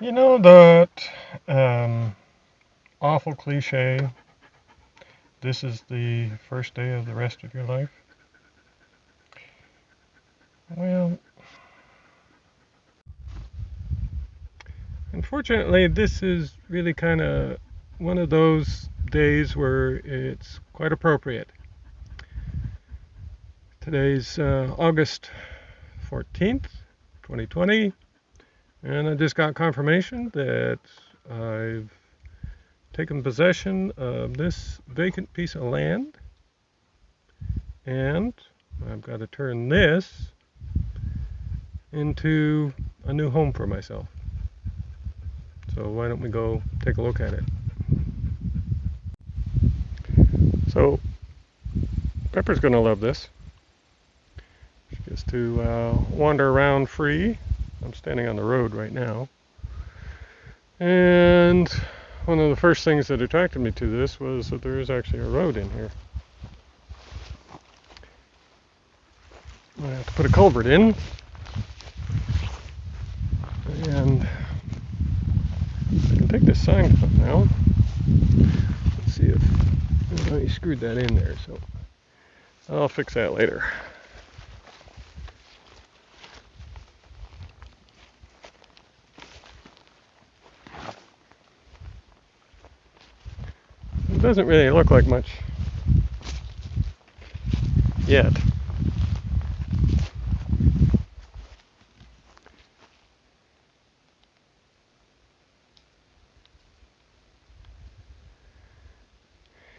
You know that um, awful cliche, this is the first day of the rest of your life? Well, unfortunately, this is really kind of one of those days where it's quite appropriate. Today's August 14th, 2020, and I just got confirmation that I've taken possession of this vacant piece of land, and I've got to turn this into a new home for myself. So why don't we go take a look at it? So Pepper's going to love this. She gets to wander around free. I'm standing on the road right now. And one of the first things that attracted me to this was that there is actually a road in here. I have to put a culvert in. And I can take this sign up now. Let's see if he screwed that in there. So I'll fix that later. It doesn't really look like much yet.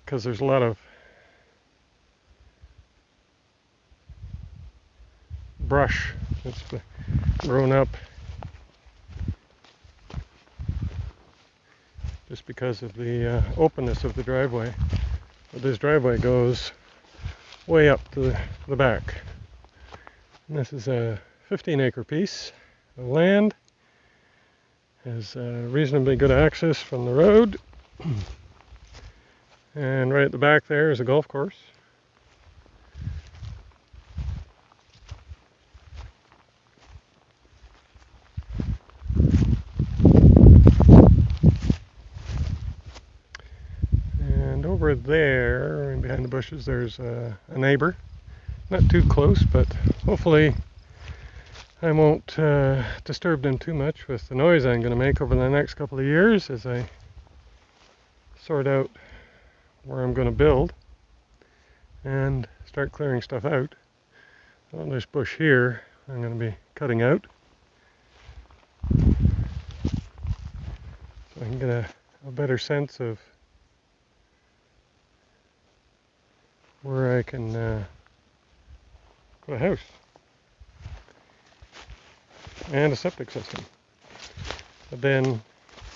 Because there's a lot of brush that's grown up just because of the openness of the driveway. But this driveway goes way up to the back. And this is a 15-acre piece of land. Has reasonably good access from the road. And right at the back there is a golf course. And over there, behind the bushes, there's a neighbor. Not too close, but hopefully I won't disturb them too much with the noise I'm going to make over the next couple of years as I sort out where I'm going to build and start clearing stuff out. Well, this bush here I'm going to be cutting out so I can get a better sense of where I can put a house and a septic system. But then,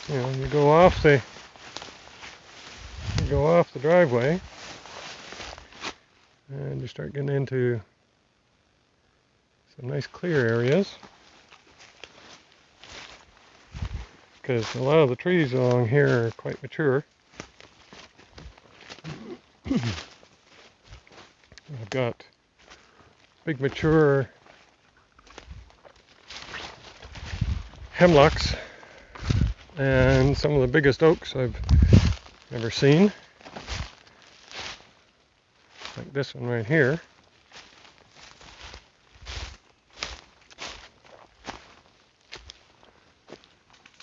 you go off the driveway and you start getting into some nice clear areas, because a lot of the trees along here are quite mature. I've got big mature hemlocks and some of the biggest oaks I've ever seen, like this one right here.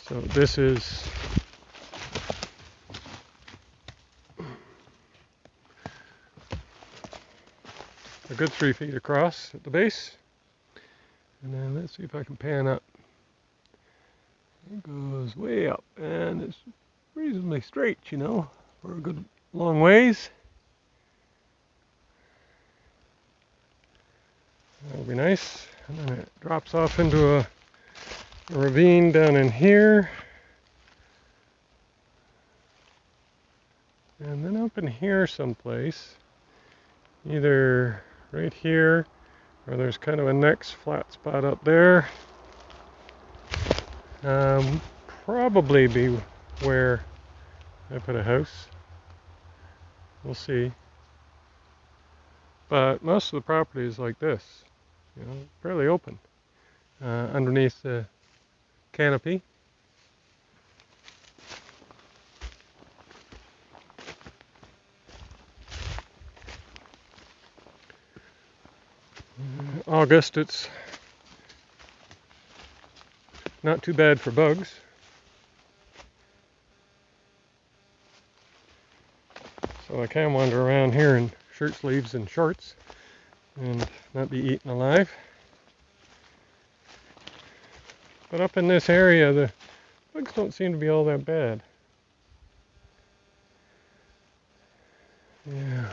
So this is a good 3 feet across at the base. And then let's see if I can pan up. It goes way up and it's reasonably straight, for a good long ways. That'll be nice. And then it drops off into a ravine down in here. And then up in here someplace, either right here or there's kind of a next flat spot up there. Probably be where I put a house. We'll see. But most of the property is like this, fairly open underneath the canopy. August, it's not too bad for bugs. So I can wander around here in shirt sleeves and shorts and not be eaten alive. But up in this area, the bugs don't seem to be all that bad. Yeah.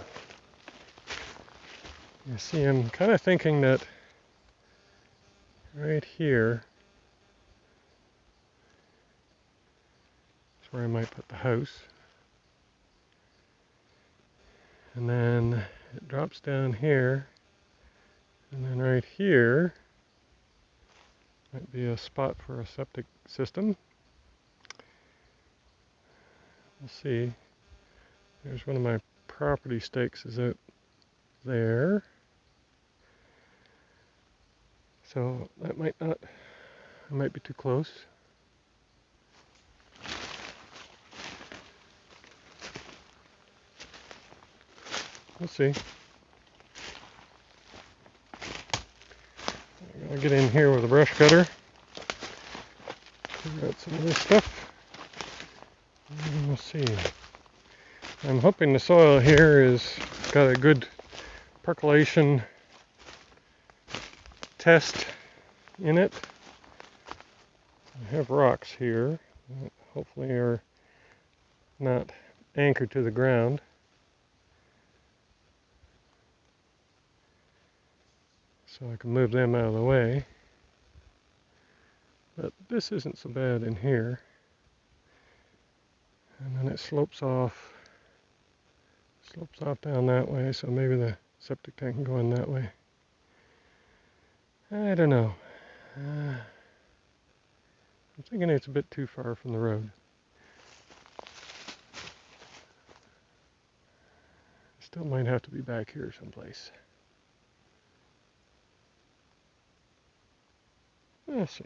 You see, I'm kind of thinking that right here is where I might put the house. And then it drops down here. And then right here might be a spot for a septic system. We'll see. There's one of my property stakes is out there. So that might not, it might be too close. We'll see. I'm gonna get in here with a brush cutter. Clear out some of this stuff. And we'll see. I'm hoping the soil here is got a good percolation test in it. I have rocks here that hopefully are not anchored to the ground. So I can move them out of the way. But this isn't so bad in here. And then it slopes off down that way, so maybe the septic tank can go in that way. I don't know. I'm thinking it's a bit too far from the road. Still might have to be back here someplace. Let's see.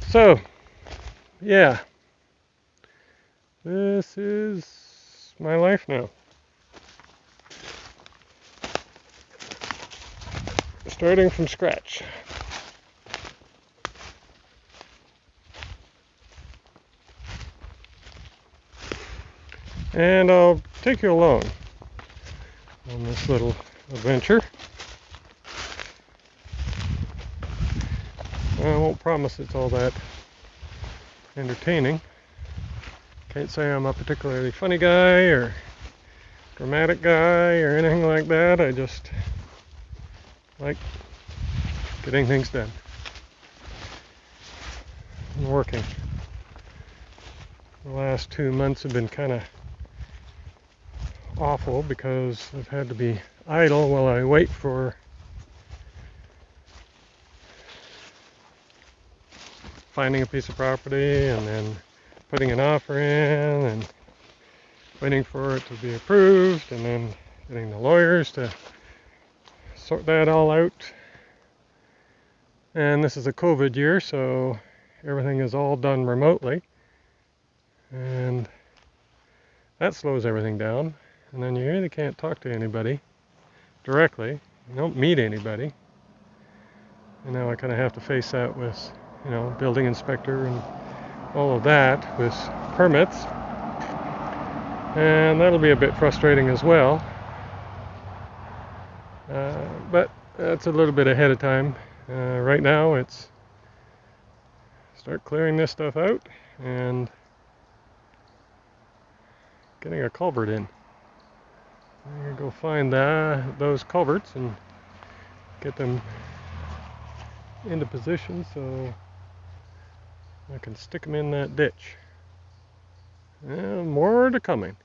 So, yeah. This is my life now. Starting from scratch. And I'll take you along on this little adventure. I won't promise it's all that entertaining. Can't say I'm a particularly funny guy or dramatic guy or anything like that. I just like getting things done and working. The last 2 months have been kind of awful because I've had to be idle while I wait for finding a piece of property and then putting an offer in and waiting for it to be approved and then getting the lawyers to sort that all out. And this is a COVID year, so everything is all done remotely. And that slows everything down. And then you really can't talk to anybody directly. You don't meet anybody. And now I kind of have to face that with, building inspector and all of that with permits. And that'll be a bit frustrating as well. But that's a little bit ahead of time. Right now it's start clearing this stuff out and getting a culvert in. I'm going to go find those culverts and get them into position so I can stick them in that ditch. And more to coming.